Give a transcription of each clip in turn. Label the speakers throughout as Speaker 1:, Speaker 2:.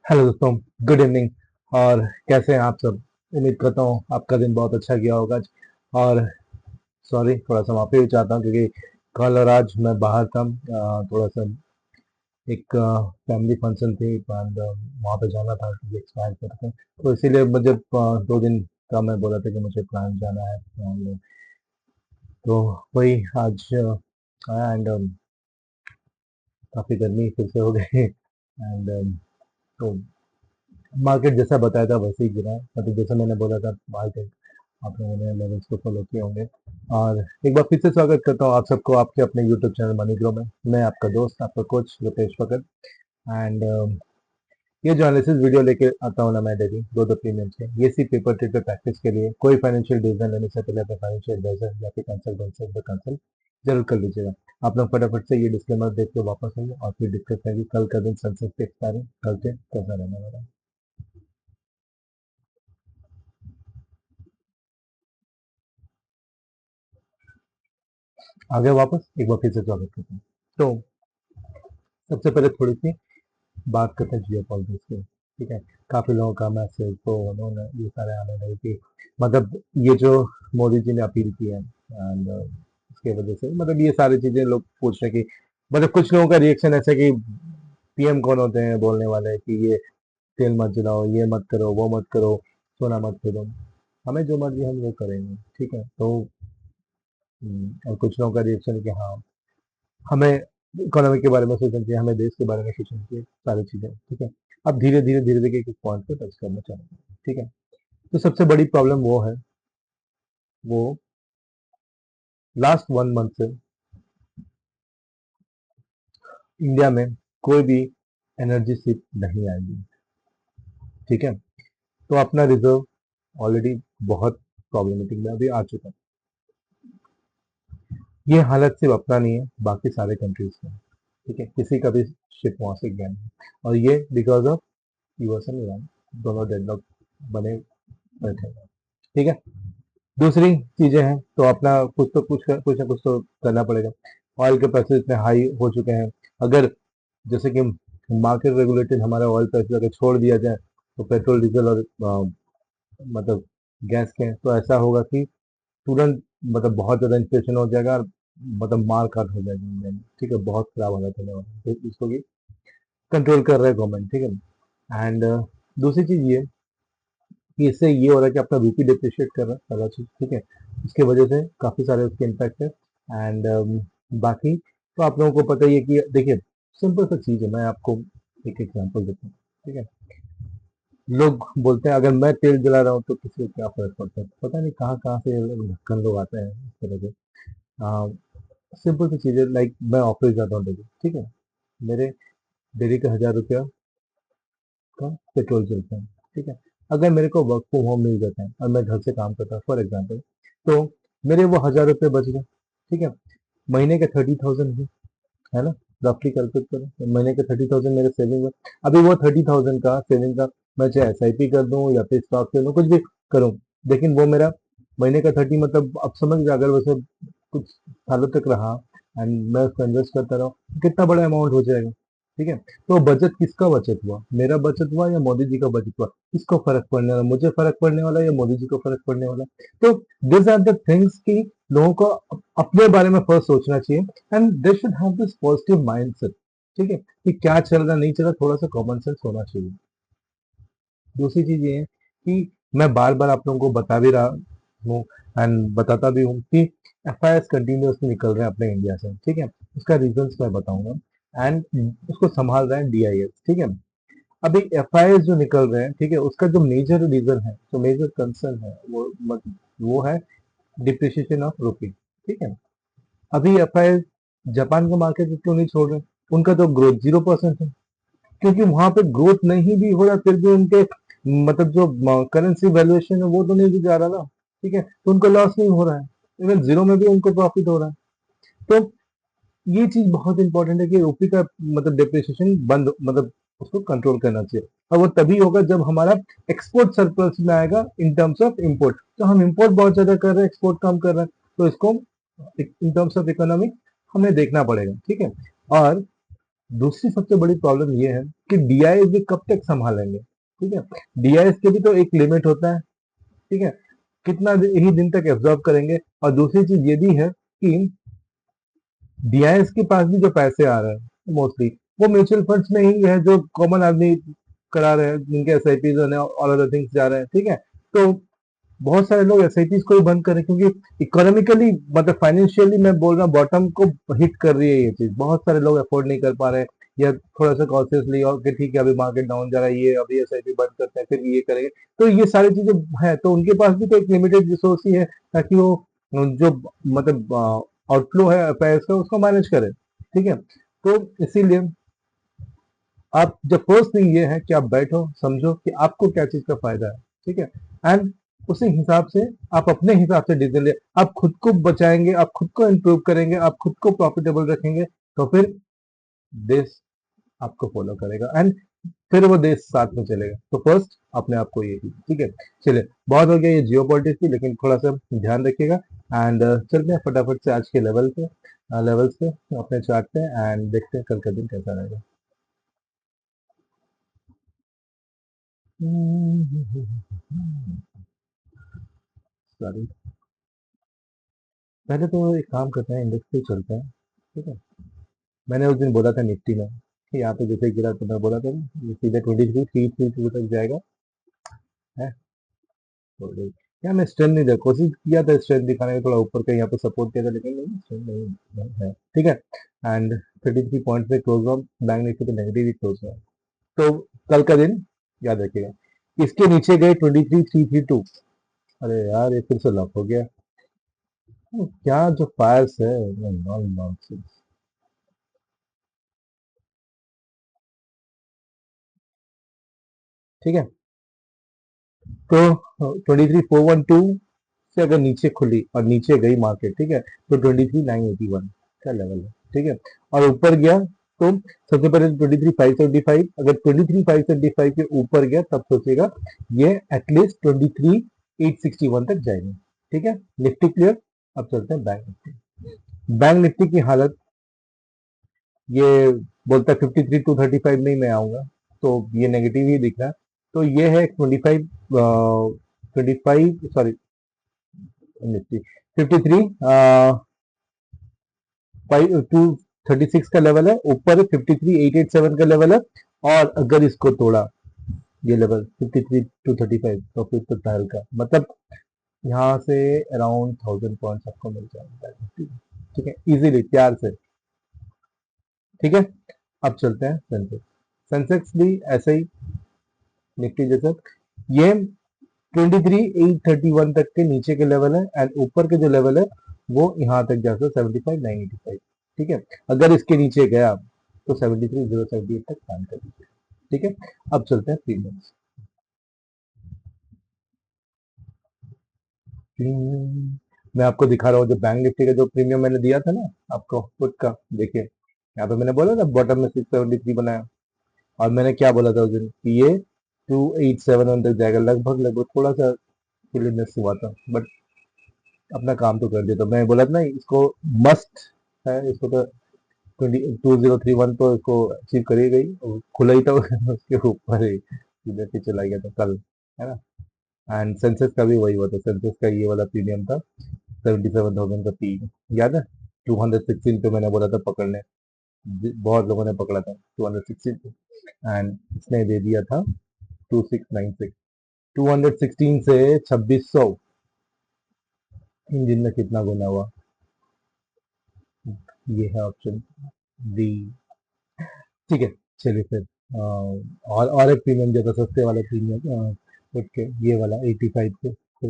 Speaker 1: Hello दोस्तों, good evening. और कैसे हैं आप सब? उम्मीद करता हूँ आपका दिन बहुत अच्छा गया होगा आज। और सॉरी, थोड़ा सा माफ़ी भी चाहता हूँ क्योंकि कल और आज मैं बाहर था। थोड़ा सा एक फैमिली फंक्शन थी एंड वहाँ पे जाना था एक्सपायर करके, तो इसीलिए मुझे 2 दिन का मैं बोला था कि मुझे प्लान जाना है। and, तो वही आज आया एंड काफ़ी गर्मी फिर से हो गई एंड तो मार्केट जैसा बताया था वैसे ही गिरा है, मतलब जैसे मैंने बोला था मार्केट आप लोगों ने लेवल्स को फॉलो किए होंगे। और एक बार फिर से स्वागत करता हूँ आप सबको आपके अपने यूट्यूब चैनल मनी ग्रो में। मैं आपका दोस्त, आपका कोच रुपेश भगत। एंड ये जो एनालिसिस वीडियो लेके आता हूँ ना मैं डेली 2-3 मिनट के, ये सिर्फ पेपर ट्रेड पे प्रैक्टिस के लिए। कोई फाइनेंशियल डिसीजन लेने से पहले अपने फाइनेंशियल एडवाइजर या फिर कंसल्टेंट से कंसल्ट जरूर कर लीजिएगा। आप लोग फटाफट से ये डिस्क्लेमर देख के वापस आइए और फिर डिस्कस करेंगे कल का दिन सनसेट पे एक्सपायरिंग कल से कैसा रहने वाला है। आगे वापस एक बार फिर से स्वागत करता हूँ। तो सबसे पहले थोड़ी सी बात करते हैं जियो पॉलिटिक्स की। ठीक है, काफी लोगों का मैसेज तो उन्होंने ये सारे आने लगे कि मतलब ये जो मोदी जी ने अपील की है एंड उसके वजह से मतलब ये सारी चीजें लोग पूछ रहे हैं कि मतलब कुछ लोगों का रिएक्शन ऐसा कि पीएम कौन होते हैं बोलने वाले कि ये तेल मत जलाओ, ये मत करो, वो मत करो, सोना मत खरीदो। हमें जो मर्जी हम वो करेंगे। ठीक है, तो और कुछ लोगों का रिएक्शन है कि हाँ, हमें इकोनॉमी के बारे में सोचना चाहिए, हमें देश के बारे में सोचना चाहिए, सारी चीजें। ठीक है, अब धीरे धीरे धीरे धीरे एक पॉइंट पे टच करना चाहेंगे। ठीक है, तो सबसे बड़ी प्रॉब्लम वो है, वो लास्ट 1 मंथ से इंडिया में कोई भी एनर्जी शिप नहीं आएगी। ठीक है, तो अपना रिजर्व ऑलरेडी बहुत प्रॉब्लमेटिक में अभी आ चुका है। ये हालत सिर्फ अपना नहीं है, बाकी सारे कंट्रीज में। ठीक है, किसी का भी शिप वहां से गया नहीं, और ये because of US and Iran, दोनों डेडलॉक बने बैठे हैं। ठीक है, दूसरी चीजें हैं तो अपना कुछ ना कुछ तो करना पड़ेगा। ऑयल के प्राइसेस इतने हाई हो चुके हैं। अगर जैसे कि मार्केट रेगुलेटेड हमारा ऑयल प्राइस अगर छोड़ दिया जाए तो पेट्रोल डीजल और मतलब गैस के, तो ऐसा होगा कि तुरंत मतलब बहुत ज्यादा इन्फ्लेशन हो जाएगा और मतलब मार काट हो जाएगी इंडिया में। ठीक है, बहुत खराब हालत होने वाला है, तो इसको भी कंट्रोल कर रहा है गवर्नमेंट। ठीक है, एंड दूसरी चीज ये कि इससे ये हो रहा है कि अपना रूपी डिप्रिशिएट कर रहा है, पहला चीज। ठीक है, उसकी वजह से काफी सारे उसके इम्पैक्ट है। एंड बाकी तो आप लोगों को पता ही है कि देखिए, सिंपल सा चीज है, मैं आपको एक एग्जांपल देता हूँ। ठीक है, लोग बोलते हैं अगर मैं तेल जला रहा हूँ तो किसी को क्या फर्क पड़ता है, पता नहीं कहाँ कहाँ से ढक्कन लोग आते हैं इस तरह के। सिंपल सी चीज है, लाइक मैं ऑफिस जाता हूँ डेली। ठीक है, मेरे डेली का 1,000 रुपया का पेट्रोल चलता है। ठीक है, अगर मेरे को वर्क फ्रॉम होम मिल जाता है और मैं घर से काम करता हूँ फॉर एग्जाम्पल, तो मेरे वो 1,000 रुपये बच गए। ठीक है, महीने के 30,000 है ना, रफली कैलकुलेट करो तो महीने के 30,000 मेरे सेविंग है। अभी वो 30,000 का सेविंग का मैं चाहे एसआईपी कर दूं या फिर स्टॉक कर दूं, कुछ भी करूं, लेकिन वो मेरा महीने का 30 मतलब अब समझ गया, अगर वैसे कुछ सालों तक रहा एंड मैं उसको इन्वेस्ट करता रहा तो कितना बड़ा अमाउंट हो जाएगा। ठीक है, तो बचत किसका बचत हुआ, मेरा बचत हुआ या मोदी जी का बचत हुआ? किसको फर्क पड़ने वाला, मुझे फर्क पड़ने वाला या मोदी जी को फर्क पड़ने वाला? तो दिस आर द थिंग्स की लोगों को अपने बारे में फर्स्ट सोचना चाहिए and they should have this positive mindset. ठीक है, कि क्या चल रहा नहीं चल रहा, थोड़ा सा कॉमन सेंस होना चाहिए। दूसरी चीज ये है कि मैं बार बार आप लोगों को बता भी रहा हूँ एंड बताता भी हूँ कि एफआईआर कंटिन्यूसली निकल रहे हैं अपने इंडिया से। ठीक है, उसका रीजंस मैं बताऊंगा एंड उसको संभाल रहे हैं डीआईएस। ठीक है, अभी एफआईआर जो निकल रहे हैं, ठीक है, उसका जो मेजर रीजन है, जो मेजर कंसर्न है, वो है डिप्रिसिएशन ऑफ रुपी। ठीक है, अभी एफआईआर जापान का मार्केट क्यों नहीं छोड़ रहे? उनका तो ग्रोथ 0% है, क्योंकि वहां पे ग्रोथ नहीं भी हो रहा फिर भी उनके मतलब जो करेंसी वैल्यूएशन है वो तो नहीं भी जा रहा ना। ठीक है, तो उनको लॉस नहीं हो रहा है, इवन जीरो में भी उनको प्रॉफिट हो रहा है। तो ये चीज बहुत इंपॉर्टेंट है कि रुपये का मतलब डिप्रिसिएशन बंद, मतलब उसको कंट्रोल करना चाहिए। और वो तभी होगा जब हमारा एक्सपोर्ट सरप्लस में आएगा इन टर्म्स ऑफ इंपोर्ट। तो हम इंपोर्ट बहुत ज्यादा कर रहे हैं, एक्सपोर्ट कम कर रहे हैं, तो इसको इन टर्म्स ऑफ इकोनॉमी हमें देखना पड़ेगा। ठीक है, और दूसरी सबसे बड़ी प्रॉब्लम ये है कि डीआईएस भी कब तक संभालेंगे, ठीक है। डीआईएस के भी तो एक लिमिट होता है, ठीक है, कितना ही दिन तक एब्जॉर्ब करेंगे। और दूसरी चीज ये भी है कि डीआईएस के पास भी जो पैसे आ रहे हैं मोस्टली वो म्यूचुअल फंड्स में ही है, जो कॉमन आदमी करा रहे हैं, जिनके एस आई पी और अदर थिंग्स जा रहे हैं, ठीक है। तो बहुत सारे लोग एस आई पी को ही बंद करें, क्योंकि इकोनॉमिकली मतलब फाइनेंशियली मैं बोल रहा हूँ बॉटम को हिट कर रही है ये चीज। बहुत सारे लोग अफोर्ड नहीं कर पा रहे हैं, या थोड़ा सा कॉन्शियसली, और कि ठीक है अभी मार्केट डाउन जा रहा है, ये अभी एस आई पी बंद करते हैं फिर ये करेंगे। तो ये सारी चीजें है, तो उनके पास भी तो एक लिमिटेड रिसोर्स ही है, ताकि वो जो मतलब आउटफ्लो है पैसे का उसको मैनेज करें, ठीक है। तो इसीलिए आप जब फर्स्ट थिंग ये है कि आप बैठो समझो कि आपको क्या चीज का फायदा है, ठीक है। एंड उसी हिसाब से आप अपने हिसाब से डिसीजन ले, आप खुद को बचाएंगे, आप खुद को इम्प्रूव करेंगे, आप खुद को प्रॉफिटेबल रखेंगे, तो फिर देश आपको फॉलो करेगा, एंड फिर वो देश साथ में चलेगा। तो फर्स्ट अपने आप को ये ठीक है। चलिए बहुत हो गया ये जियो पॉलिटिक्स की, लेकिन थोड़ा सा ध्यान रखिएगा। एंड चलते हैं फटाफट से आज के लेवल्स पे अपने चार्ट पे, एंड देखते हैं कल का दिन कैसा रहेगा। सॉरी, पहले तो एक काम करते हैं, इंडेक्स पे चलते हैं, ठीक है। मैंने उस दिन बोला था निफ्टी में कि यहाँ पे जैसे गिरा, तो मैं बोला था ये सीधे 23,332 तक जाएगा, है। तो क्या मैं स्ट्रेंथ नहीं दे, कोशिश किया था स्ट्रेंथ दिखाने का, थोड़ा ऊपर का यहाँ पे सपोर्ट किया था, लेकिन नहीं स्ट्रेंथ नहीं है, ठीक है। एंड 33 पॉइंट पे क्लोज हुआ, बैंक निफ्टी पे नेगेटिव ही क्लोज हुआ। तो कल का दिन याद रखिएगा, इसके नीचे गए 23,332, अरे यार ये फिर से लॉक हो गया। क्या जो फायर्स है, नॉनसेंस, ठीक है। तो 23,412 से अगर नीचे खुली और नीचे गई मार्केट, ठीक है, तो 23,981 का लेवल है, ठीक है। और ऊपर गया तो सबसे पहले 23,575, अगर 23,575 के ऊपर गया तब सोचेगा ये एटलीस्ट 23,861 तक जाएंगे, ठीक है। Nifty clear. अब चलते हैं बैंक निफ्टी। बैंक निफ्टी की हालत, ये बोलता है 53,235 नहीं मैं आऊंगा, तो ये नेगेटिव ही दिख रहा है। तो ये है 25 सॉरी निफ्टी 53 236 का लेवल है, ऊपर 53,887 का लेवल है। और अगर इसको तोड़ा ये लेवल 53,235, तो फिर तो टहल का मतलब यहाँ से अराउंड 1000 पॉइंट्स आपको मिल जाएगा, ठीक है, इजीली प्यार से, ठीक है। अब चलते हैं सेंसेक्स। सेंसेक्स भी ऐसे ही निफ्टी जैसा, ये 23,831 तक के नीचे के लेवल है, एंड ऊपर के जो लेवल है वो यहाँ तक जा सकता 75,985, ठीक है। अगर इसके नीचे गया तो 73,078 तक काम कर दीजिए, ठीक है। अब चलते हैं प्रीमियम्स। मैं आपको दिखा रहा हूँ जो बैंक निफ्टी का जो प्रीमियम मैंने दिया था ना आपको पुट का, देखिए यहाँ पे मैंने बोला ना बॉटम में 673 बनाया, और मैंने क्या बोला था उस दिन कि ये 2871 तक जाएगा, लगभग लगभग थोड़ा सा मिस हुआ था, बट अपना काम तो कर दिया। तो मैं बोला था ना इसको मस्ट है, इसको तो 2031 तो इसको अचीव कर ही गई, और खुला ही था उसके ऊपर ही सीधे से चला गया था कल, है ना। एंड सेंसेस का भी वही हुआ था, सेंसेस का ये वाला प्रीमियम था 77,000 का पी, याद है। 216 पे मैंने बोला था पकड़ने, बहुत लोगों ने पकड़ा था 216 पे, एंड इसने दे दिया था 2696। 216 से 2600, इन दिन में कितना गुना हुआ, ये है ऑप्शन डी, ठीक है। चलिए फिर और एक प्रीमियम जो था सस्ते वाला प्रीमियम, ओके ये वाला 85 से, तो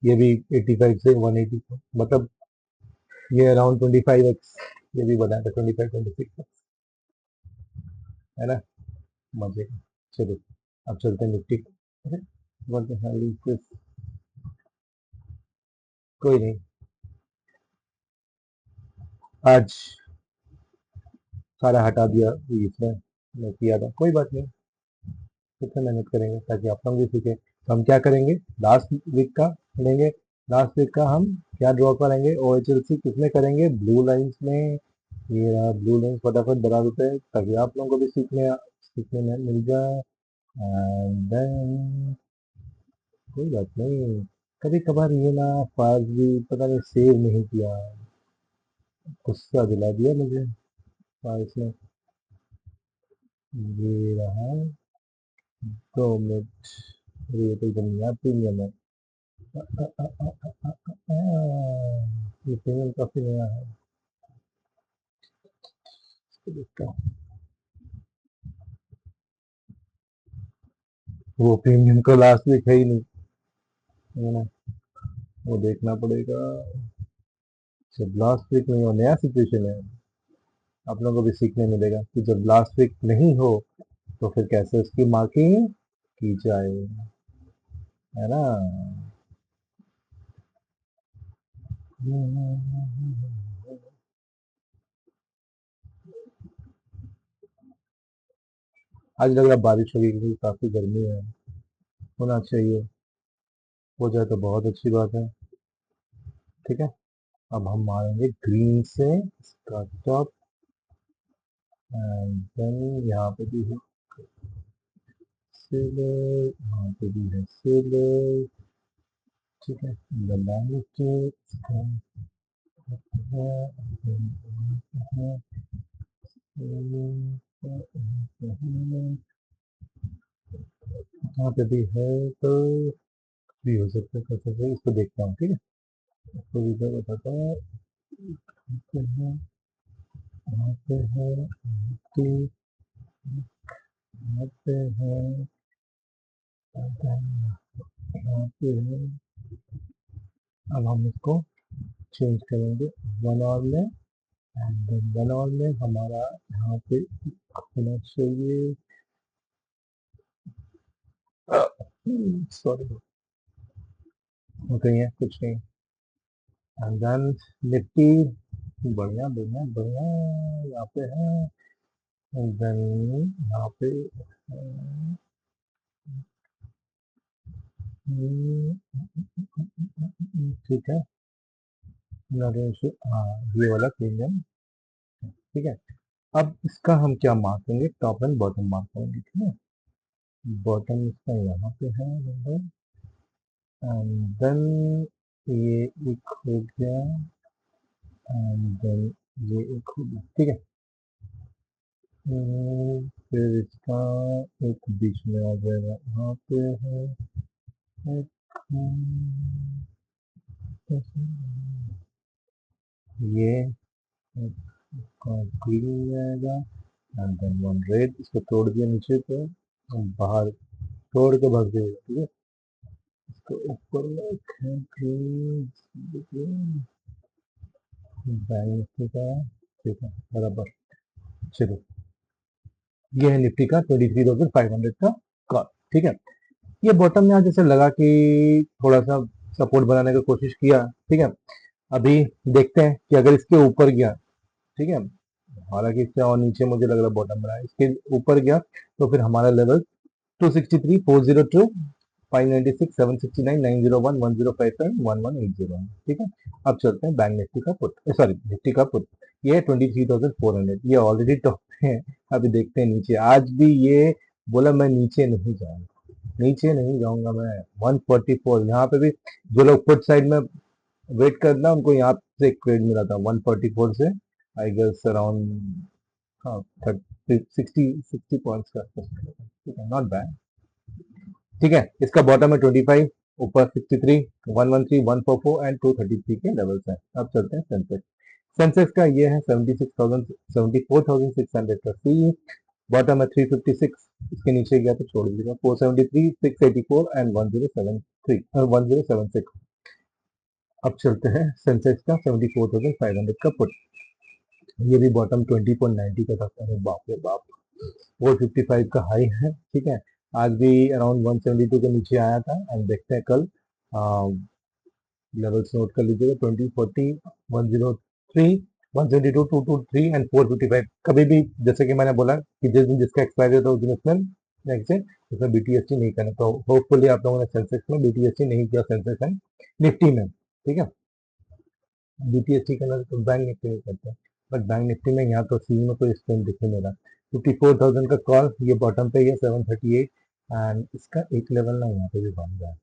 Speaker 1: ये भी 85 से 180, मतलब ये अराउंड 25x, ये भी बनाया था 25-26, है ना, मजे का। चलिए अब चलते हैं निफ्टी। अरे, what the hell is this? कोई नहीं, आज सारा हटा दिया इसमें, मैं किया था, कोई बात नहीं, कितना मेहनत करेंगे ताकि आप लोग भी सीखें। तो हम क्या करेंगे, लास्ट वीक का लेंगे, लास्ट वीक का हम क्या ड्रॉ करेंगे, ओ एच एल सी किसमें करेंगे, ब्लू लाइंस में ये रहा ब्लू लिंक, फटाफट डरा देते हैं ताकि आप लोगों को भी सीखने में मिल जाए। एंड देन कोई बात नहीं, कभी कभार ये ना फाइल्स भी पता नहीं सेव नहीं किया, गुस्सा दिला दिया मुझे फाइल्स ने। ये रहा 2 मिनट, ये तो एकदम याद प्रीमियम है। ये प्रीमियम काफी नया है, इसको देखता हूँ। वो प्रीमियम का लास्ट वीक है ही नहीं, है ना, वो देखना पड़ेगा। जब लास्ट वीक नहीं हो, नया सिचुएशन है, आप लोगों को भी सीखने मिलेगा कि जब लास्ट वीक नहीं हो तो फिर कैसे उसकी मार्किंग की जाए, है ना। आज लग रहा है बारिश होगी क्योंकि काफी गर्मी है, होना चाहिए, हो जाए तो बहुत अच्छी बात है। ठीक है, अब हम मारेंगे ग्रीन से इसका टॉप, एंड देन यहाँ पे भी है सिल्वर, यहाँ पे भी है सिल्वर। ठीक है, बनाने के इसका यहाँ पे भी है, तो भी हो सकता है, कर सकते हैं, इसको देखता हूँ। ठीक है, इसको भी मैं बताता हूँ। यहाँ पे है, यहाँ पे है, यहाँ पे है। अब हम इसको चेंज करेंगे वन आवर में, एंड देन वन आवर में हमारा यहाँ पे होना चाहिए, सॉरी कहीं है कुछ नहीं। एंड देन निफ्टी, बढ़िया बढ़िया बढ़िया, यहाँ पे है। एंड देन यहाँ पे ठीक है, हाँ ये वाला प्रीमियम। ठीक है, अब इसका हम क्या मार्क करेंगे, टॉप एंड बॉटम मार्क करेंगे। ठीक है, बॉटम इसका यहाँ पे है नंबर, एंड देन ये एक हो गया, एंड देन ये एक हो गया। ठीक है, फिर इसका एक बीच में आ जाएगा, यहाँ पे है एक, ये ग्रीन जाएगा, एंड देन वन रेड, इसको तोड़ दिया नीचे पे, बाहर तोड़ के भर दिया। ठीक है, इसको ऊपर में ग्रीन बैंक निफ्टी का। ठीक है, बराबर। चलो, ये है निफ्टी का 23,500 का कॉल। ठीक है, ये बॉटम में आज जैसे लगा कि थोड़ा सा सपोर्ट बनाने की कोशिश किया। ठीक है, अभी देखते हैं कि अगर इसके ऊपर गया, ठीक है, हालांकि इससे और नीचे मुझे लग रहा है बॉटम बना है, इसके ऊपर गया तो फिर हमारा लेवल 263, 402, 596, 769, 901, 1057, 1180 है। ठीक है, अब चलते हैं बैंक निफ्टी का पुट, सॉरी निफ्टी का पुट। ये है 23,400, ये ऑलरेडी टॉप है। अभी देखते हैं नीचे, आज भी ये बोला मैं नीचे नहीं जाऊंगा, नीचे नहीं जाऊंगा मैं। 144, यहाँ पे भी जो लोग पुट साइड में वेट करना उनको यहाँ से एक ट्रेड मिला था 144 से, आई गेस अराउंड, हाँ 60 पॉइंट्स का। ठीक है, नॉट बैड। ठीक है, इसका बॉटम है 25, ऊपर 63, 113, 144 एंड 233 के लेवल्स हैं। अब चलते हैं सेंसेक्स। सेंसेक्स का ये है 76,000, 74,600 का सी, बॉटम है 356, इसके नीचे गया तो छोड़ दीजिएगा 473, 684 एंड 1073 और 1076। अब चलते हैं सेंसेक्स का 74,500 का पुट। ये भी बॉटम 20.90 का था, अरे बाप रे बाप, 455 का हाई है। ठीक है, आज भी अराउंड 172 के नीचे आया था, एंड देखते हैं कल लेवल्स नोट कर लीजिएगा 20, 40, 103, 172, 223 एंड 455। कभी भी जैसे कि मैंने बोला कि जिस दिन जिसका एक्सपायरी होता है उस दिन उसमें नेक्स्ट डे उसमें बीटीएसटी नहीं करना। तो होपफुली आप लोगों ने सेंसेक्स में बीटीएसटी नहीं किया, सेंसेक्स एंड निफ्टी में। ठीक है, बीटीएसटी करना तो बैंक निफ्टी में करते हैं। बट बैंक निफ्टी में यहाँ तो सीन में कोई स्ट्रेंथ दिख नहीं रहा। 54,000 का कॉल, ये बॉटम पे ही है 738, एंड इसका एक लेवल ना यहाँ पे भी बन रहा है।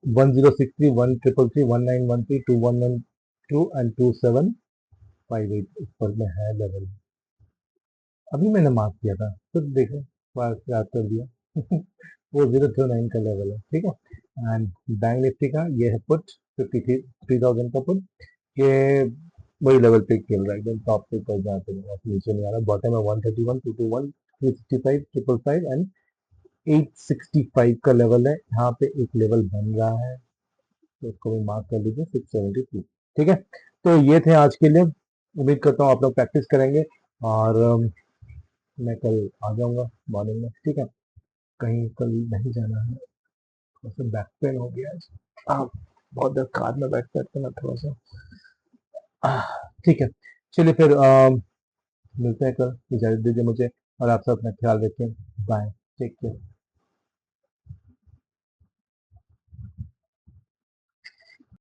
Speaker 1: 1063, 1333, 1913, 2112 एंड 2758 ऊपर में है लेवल। अभी मैंने मार्क किया था, तो देखो याद कर दिया। 4029 का लेवल है, ठीक है। एंड बैंक निफ्टी का ये है पुट 53,000 का पुट, ये वही लेवल पे खेल रहा है, एकदम टॉप पे ऊपर जहाँ पे नीचे नहीं आ रहा। बॉटम है 131, 221, 365, 555 एंड 865 का लेवल है। यहाँ पे एक लेवल बन रहा है, तो इसको भी मार्क कर लीजिए 673, ठीक है। तो ये थे आज के लिए, उम्मीद करता हूँ आप लोग प्रैक्टिस करेंगे, और मैं कल आ जाऊंगा मॉर्निंग में, ठीक है। कहीं कल नहीं जाना है, थोड़ा सा बैक पेन हो गया आज। बहुत देर कार में बैठ बैठते ना थोड़ा सा, ठीक है। चलिए फिर मिलते हैं कल, इजाजत दीजिए मुझे, और आप सब अपना ख्याल रखें। Bye, take care.